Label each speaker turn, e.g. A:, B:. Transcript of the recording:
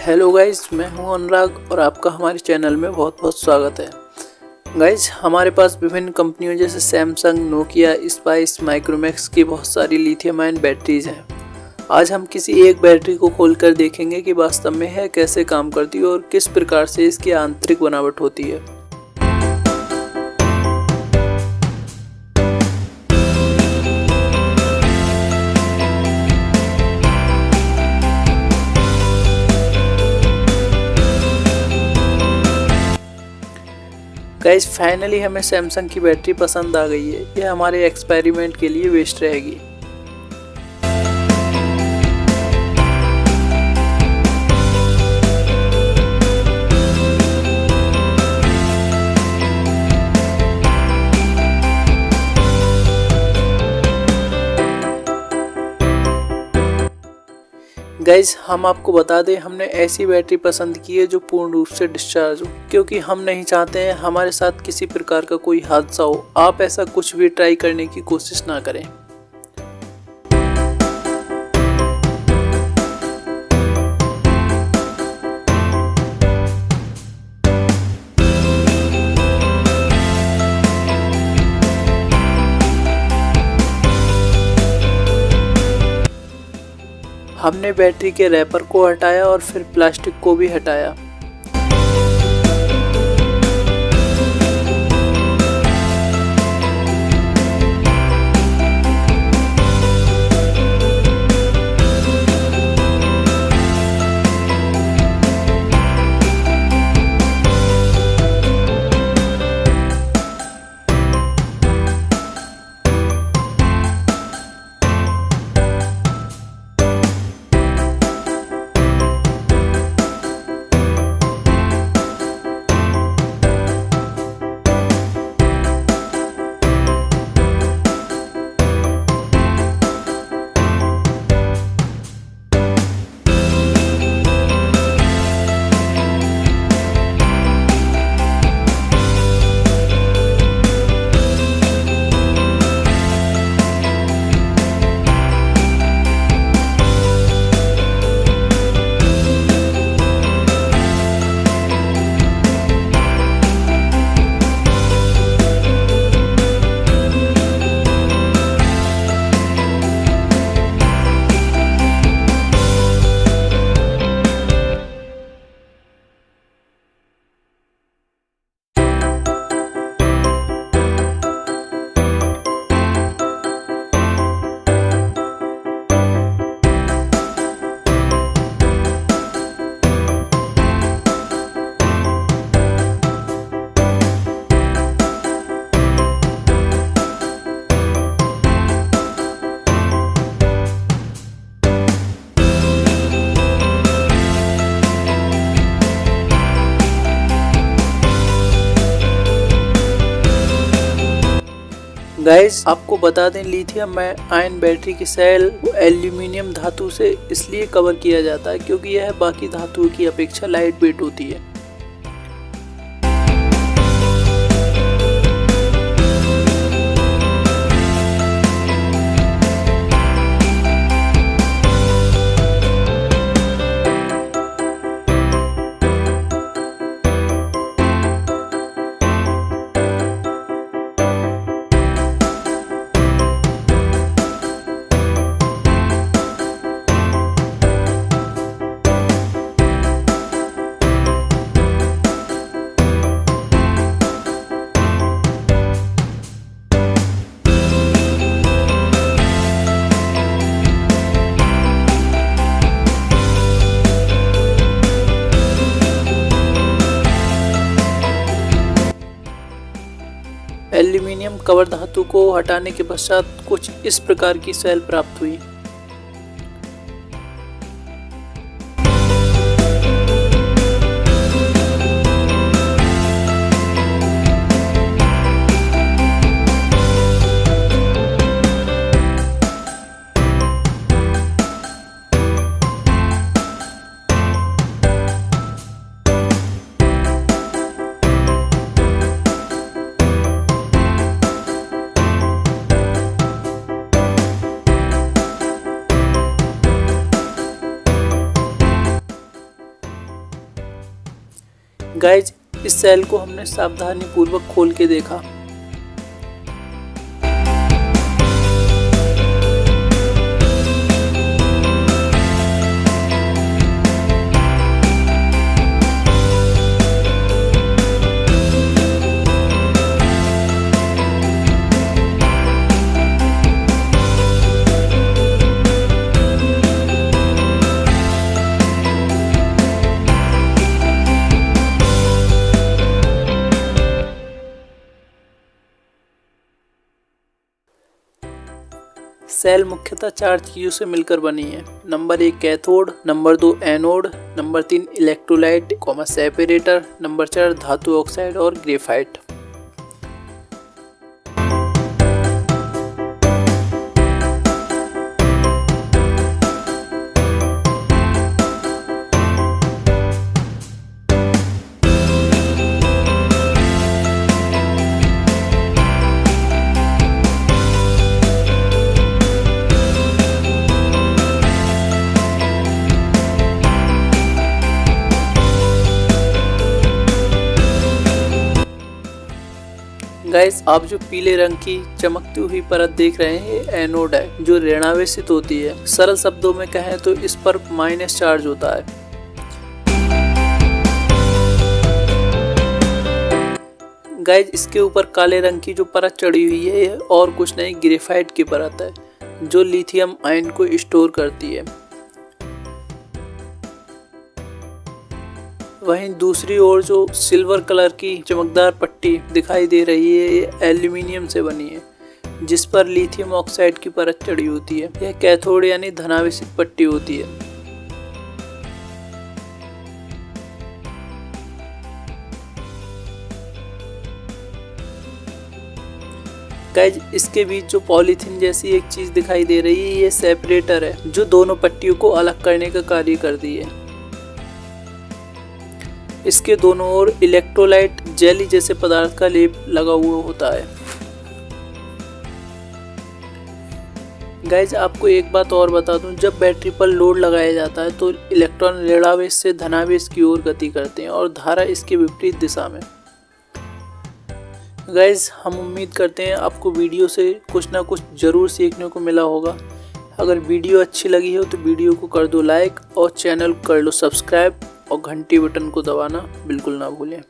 A: Hello guys, मैं हूं अनुराग और आपका हमारे चैनल में बहुत बहुत स्वागत है। गाइज, हमारे पास विभिन्न कंपनियों जैसे सैमसंग, नोकिया, स्पाइस, माइक्रोमैक्स की बहुत सारी लिथियम आयन बैटरीज हैं। आज हम किसी एक बैटरी को खोलकर देखेंगे कि वास्तव में है कैसे काम करती है और किस प्रकार से इसकी आंतरिक बनावट होती है। गाइस, फाइनली हमें सैमसंग की बैटरी पसंद आ गई है। यह हमारे एक्सपेरिमेंट के लिए वेस्ट रहेगी। गाइज, हम आपको बता दें, हमने ऐसी बैटरी पसंद की है जो पूर्ण रूप से डिस्चार्ज हो, क्योंकि हम नहीं चाहते हैं हमारे साथ किसी प्रकार का कोई हादसा हो। आप ऐसा कुछ भी ट्राई करने की कोशिश ना करें। हमने बैटरी के रैपर को हटाया और फिर प्लास्टिक को भी हटाया। गाइस, आपको बता दें, लिथियम आयन बैटरी की सेल एल्यूमिनियम धातु से इसलिए कवर किया जाता है क्योंकि यह बाकी धातुओं की अपेक्षा लाइट वेट होती है। एल्यूमिनियम कवर धातु को हटाने के पश्चात कुछ इस प्रकार की सेल प्राप्त हुई। गाइज इस सेल को हमने सावधानी पूर्वक खोल के देखा। सेल मुख्यतः 4 चीज़ों से मिलकर बनी है। Number 1 cathode, number 2 anode, number 3 electrolyte separator, number 4 धातु ऑक्साइड और ग्रेफाइट। गाइस आप जो पीले रंग की चमकती हुई परत देख रहे हैं ये एनोड है, जो ऋणावेशित होती है। सरल शब्दों में कहें तो इस पर माइनस चार्ज होता है। गाइस इसके ऊपर काले रंग की जो परत चढ़ी हुई है ये और कुछ नहीं ग्रेफाइट की परत है, जो लिथियम आयन को स्टोर करती है। वहीं दूसरी ओर जो सिल्वर कलर की चमकदार पट्टी दिखाई दे रही है ये एल्यूमिनियम से बनी है, जिस पर लिथियम ऑक्साइड की परत चढ़ी होती है। यह कैथोड यानी धनावेशित पट्टी होती है। गाइज इसके बीच जो पॉलीथीन जैसी एक चीज दिखाई दे रही है ये सेपरेटर है, जो दोनों पट्टियों को अलग करने का कार्य करती है। इसके दोनों ओर इलेक्ट्रोलाइट जेली जैसे पदार्थ का लेप लगा हुआ होता है। गाइज आपको एक बात और बता दूं, जब बैटरी पर लोड लगाया जाता है तो इलेक्ट्रॉन ऋणावेश से धनावेश की ओर गति करते हैं और धारा इसके विपरीत दिशा में। गाइज हम उम्मीद करते हैं आपको वीडियो से कुछ ना कुछ जरूर सीखने को मिला होगा। अगर वीडियो अच्छी लगी हो तो वीडियो को कर दो लाइक और चैनल को कर लो सब्सक्राइब और घंटी बटन को दबाना बिल्कुल ना भूलें।